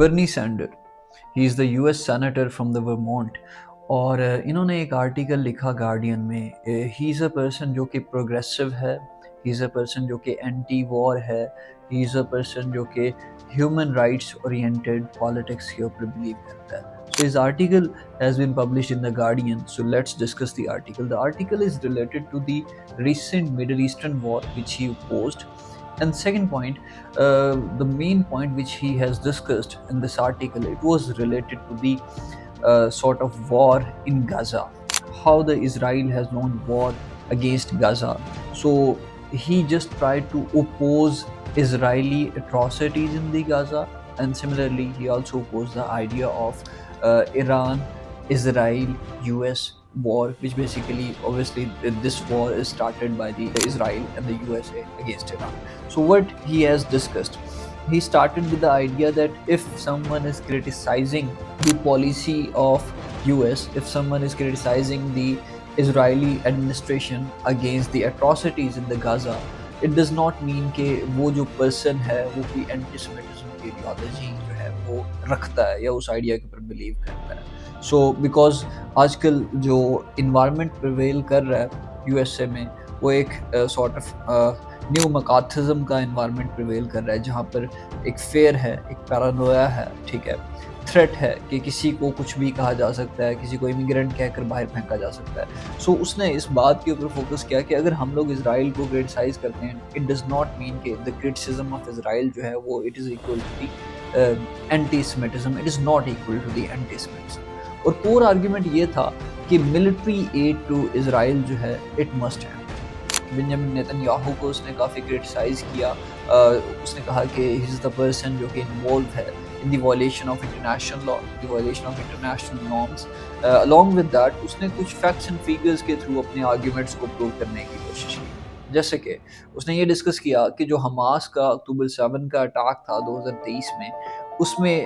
Bernie Sanders. He is the U S senator from the Vermont. اور انہوں نے ایک آرٹیکل لکھا گارڈین میں. ہی از اے پرسن جو کہ پروگریسو ہے. ہی از اے پرسن جو کہ اینٹی وار ہے. ہی از اے پرسن جو کہ ہیومن رائٹس اورینٹیڈ پالیٹکس کے اوپر بلیو کرتا ہے. So his article has been published in The Guardian. So let's discuss the article. The article is related to the recent Middle Eastern war which he opposed. And second point, the main point which he has discussed in this article, it was related to the sort of war in Gaza. How the Israel has launched war against Gaza. So he just tried to oppose Israeli atrocities in the Gaza. And similarly, he also opposed the idea of Iran, Israel, US war, which basically, obviously, this war is started by the Israel and the USA against Iran. So what he has discussed, he started with the idea that if someone is criticizing the policy of US, if someone is criticizing the Israeli administration against the atrocities in the Gaza, it does not mean کہ وہ جو person ہے وہ کوئی anti Semitism کی ideology جو ہے وہ رکھتا ہے یا اس آئیڈیا کے اوپر بلیو کرتا ہے. سو بیکاز آج کل جو انوائرمنٹ پریویل کر رہا ہے یو ایس اے میں وہ ایک سارٹ آف نیو مکاتھزم کا انوائرمنٹ پریویل کر رہا ہے جہاں پر ایک فیئر ہے, ایک پیرانویا ہے, ٹھیک ہے, تھریٹ ہے کہ کسی کو کچھ بھی کہا جا سکتا ہے, کسی کو امیگرینٹ کہہ کر باہر پھینکا جا سکتا ہے. سو اس نے اس بات کے اوپر فوکس کیا کہ اگر ہم لوگ اسرائیل کو کرٹیسائز کرتے ہیں, اٹ ڈز ناٹ مین کہ دا کرٹیسزم آف اسرائیل جو ہے وہ it is equal to the antisemitism, it is not equal to the antisemitism. اور کور آرگیومنٹ یہ تھا کہ ملٹری ایڈ ٹو اسرائیل جو ہے اٹ مسٹ ہے. بنیامین نیتن یاہو کو اس نے کافی کرٹیسائز کیا. اس نے کہا کہ ہی از دا پرسن جو کہ انوالو ہے in the violation of international law, the violation of international norms. Along with that, اس نے کچھ facts and figures کے through اپنے arguments کو prove کرنے کی کوشش کی. جیسے کہ اس نے یہ ڈسکس کیا کہ جو حماس کا اکتوبر 7 کا اٹیک تھا 2023 میں, اس میں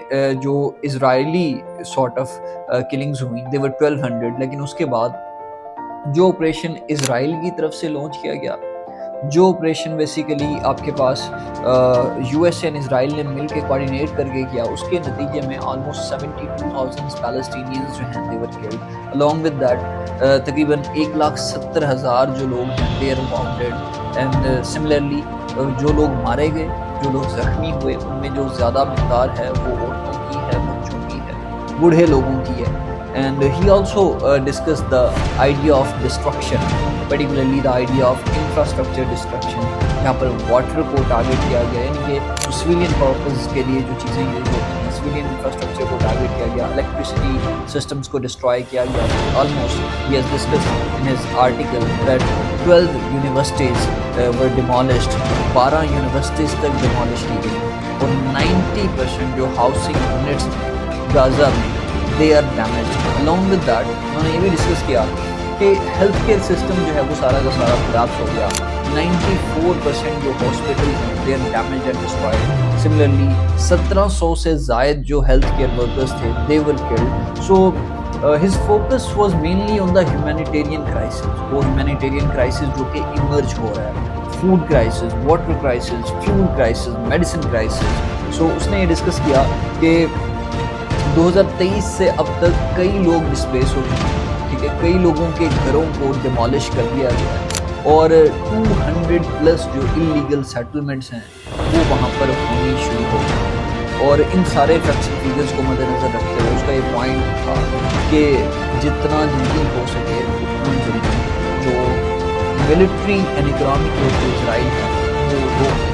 جو اسرائیلی sort of killings ہوئیں they were 1200, لیکن اس کے بعد جو آپریشن اسرائیل کی طرف سے لانچ کیا گیا, جو آپریشن بیسیکلی آپ کے پاس یو ایس اے اور اسرائیل نے مل کے کوارڈینیٹ کر کے کیا, اس کے نتیجے میں آلموسٹ 72,000 پیلسٹینینز جو ہیں they were killed. Along with that تقریباً 1,70,000 جو لوگ ہیں they are wounded. And similarly جو لوگ مارے گئے, جو لوگ زخمی ہوئے, ان میں جو زیادہ مقدار ہے وہ عورتوں کی ہے, بچوں کی ہے, بوڑھے لوگوں کی ہے. And he also discussed the idea of destruction, particularly the idea of infrastructure destruction. یہاں پر واٹر کو ٹارگیٹ کیا گیا, یعنی کہ سویلین پرپز کے لیے جو چیزیں یوز ہوتی ہیں, سویلین انفراسٹرکچر کو ٹارگیٹ کیا گیا, الیکٹریسٹی سسٹمز کو ڈسٹرائے کیا گیا. Almost he has discussed in his article that 12 universities were demolished, 12 universities تک ڈیمالش کی گئی, اور 90% جو ہاؤسنگ یونٹس تھے غازہ میں they are damaged. Along with that انہوں نے یہ بھی ڈسکس کیا کہ ہیلتھ کیئر سسٹم جو ہے وہ سارا کا سارا کولیپس ہو گیا. 94% جو ہاسپٹلز ہیں they are damaged and destroyed. Similarly 1700 سے زائد جو ہیلتھ کیئر ورکرز تھے they were killed. So his focus was mainly on the humanitarian crisis. وہ humanitarian crisis جو کہ ایمرج ہو رہا ہے, food crisis, water crisis, fuel crisis, medicine crisis. So اس نے یہ ڈسکس کیا کہ 2023 سے اب تک کئی لوگ ڈسپلیس ہو چکے ہیں, ٹھیک ہے, کئی لوگوں کے گھروں کو ڈیمالش کر دیا گیا ہے, اور 200+ جو انلیگل سیٹلمنٹس ہیں وہ وہاں پر ہونی شروع ہو گئی ہیں. اور ان سارے فیکٹس اینڈ فیگرز کو مد نظر رکھتے ہوئے اس کا یہ پوائنٹ تھا کہ جتنا جلدی ہو سکے اتنا جلدی جو ملٹری اینڈ اکنامک اسرائیل ہے وہ